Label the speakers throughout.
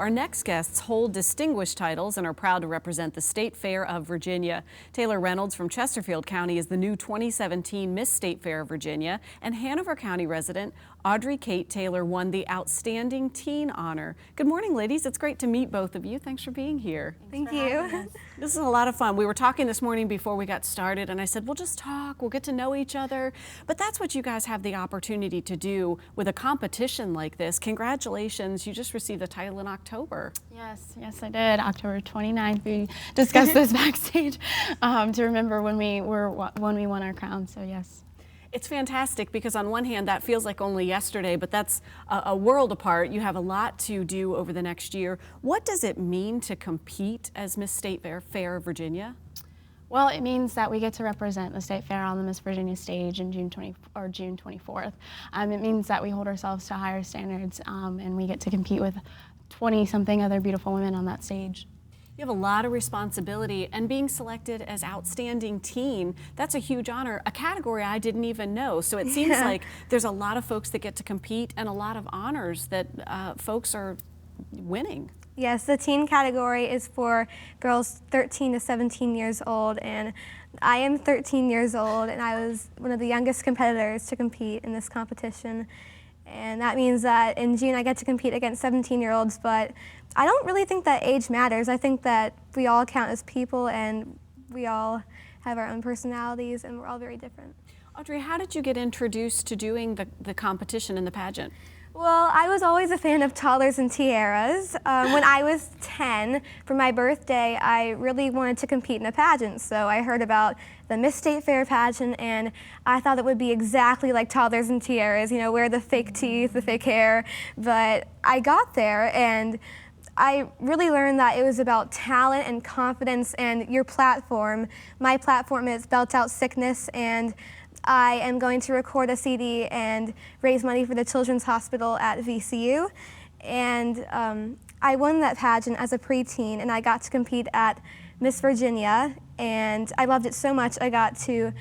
Speaker 1: Our next guests hold distinguished titles and are proud to represent the State Fair of Virginia. Taylor Reynolds from Chesterfield County is the new 2017 Miss State Fair of Virginia, and Hanover County resident Audrey Kate Taylor won the Outstanding Teen honor. Good morning, ladies. It's great to meet both of you. Thanks for being here.
Speaker 2: Thank you.
Speaker 1: This is a lot of fun. We were talking this morning before we got started, and I said, we'll just talk, we'll get to know each other. But that's what you guys have the opportunity to do with a competition like this. Congratulations. You just received the title in October.
Speaker 2: Yes, I did. October 29th. We discussed this backstage to remember when we won our crown. So yes.
Speaker 1: It's fantastic because on one hand that feels like only yesterday, but that's a world apart. You have a lot to do over the next year. What does it mean to compete as Miss State Fair of Virginia?
Speaker 2: Well, it means that we get to represent the State Fair on the Miss Virginia stage in June 24th. It means that we hold ourselves to higher standards and we get to compete with 20-something other beautiful women on that stage.
Speaker 1: You have a lot of responsibility, and being selected as Outstanding Teen, that's a huge honor, a category I didn't even know. So it seems like there's a lot of folks that get to compete and a lot of honors that folks are winning.
Speaker 3: Yes, the teen category is for girls 13 to 17 years old, and I am 13 years old, and I was one of the youngest competitors to compete in this competition. And that means that in June I get to compete against 17-year-olds, but I don't really think that age matters. I think that we all count as people, and we all have our own personalities, and we're all very different.
Speaker 1: Audrey, how did you get introduced to doing the competition and the pageant?
Speaker 3: Well, I was always a fan of toddlers and tiaras. When I was 10, for my birthday, I really wanted to compete in a pageant. So I heard about the Miss State Fair pageant, and I thought it would be exactly like toddlers and tiaras, you know, wear the fake teeth, the fake hair. But I got there, and I really learned that it was about talent and confidence and your platform. My platform is Belt Out Sickness, and I am going to record a CD and raise money for the Children's Hospital at VCU. And I won that pageant as a preteen, and I got to compete at Miss Virginia, and I loved it so much I got to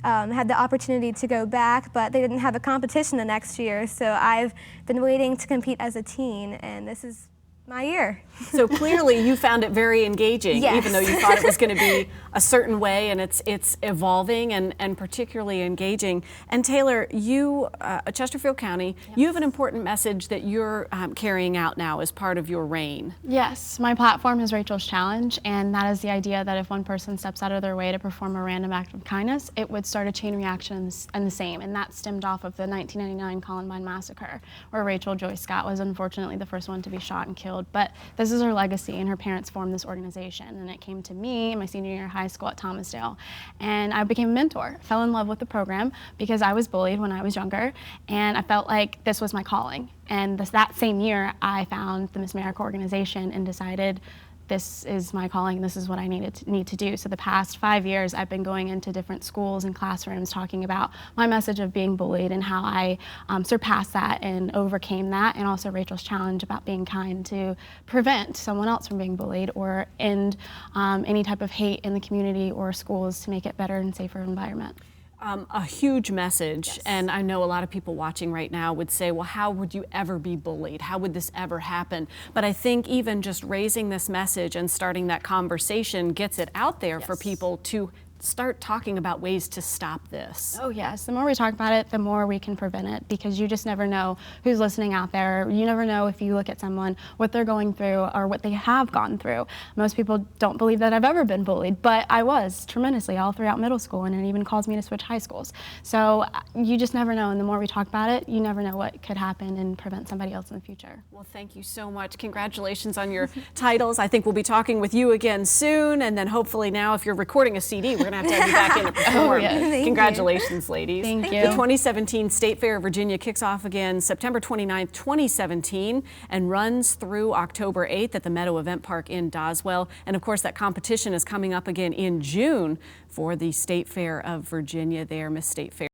Speaker 3: had the opportunity to go back, but they didn't have a competition the next year, so I've been waiting to compete as a teen, and this is my year.
Speaker 1: So clearly you found it very engaging,
Speaker 3: yes.
Speaker 1: Even though you thought it was going to be a certain way, and it's evolving and particularly engaging. And Taylor, you, Chesterfield County, yes. You have an important message that you're carrying out now as part of your reign.
Speaker 2: Yes, my platform is Rachel's Challenge, and that is the idea that if one person steps out of their way to perform a random act of kindness, it would start a chain reaction and the same. And that stemmed off of the 1999 Columbine Massacre, where Rachel Joy Scott was unfortunately the first one to be shot and killed. But this is her legacy, and her parents formed this organization, and it came to me in my senior year of high school at Thomasdale, and I became a mentor. Fell in love with the program because I was bullied when I was younger, and I felt like this was my calling. And that same year, I found the Miss America organization and decided this is my calling, this is what I need to do. So the past 5 years, I've been going into different schools and classrooms talking about my message of being bullied and how I surpassed that and overcame that, and also Rachel's Challenge about being kind to prevent someone else from being bullied or end any type of hate in the community or schools to make it better and safer environment.
Speaker 1: A huge message,
Speaker 2: yes.
Speaker 1: And I know a lot of people watching right now would say, well, how would you ever be bullied? How would this ever happen? But I think even just raising this message and starting that conversation gets it out there, yes. For people to start talking about ways to stop this.
Speaker 2: Oh yes, the more we talk about it, the more we can prevent it, because you just never know who's listening out there. You never know if you look at someone, what they're going through or what they have gone through. Most people don't believe that I've ever been bullied, but I was tremendously all throughout middle school, and it even caused me to switch high schools. So you just never know, and the more we talk about it, you never know what could happen and prevent somebody else in the future.
Speaker 1: Well, thank you so much. Congratulations on your titles. I think we'll be talking with you again soon, and then hopefully now if you're recording a CD, we're going to have you back in to perform.
Speaker 2: Oh, yes.
Speaker 1: Congratulations, ladies.
Speaker 2: Thank you.
Speaker 1: The 2017 State Fair of Virginia kicks off again September 29th, 2017, and runs through October 8th at the Meadow Event Park in Doswell. And of course, that competition is coming up again in June for the State Fair of Virginia there, Miss State Fair.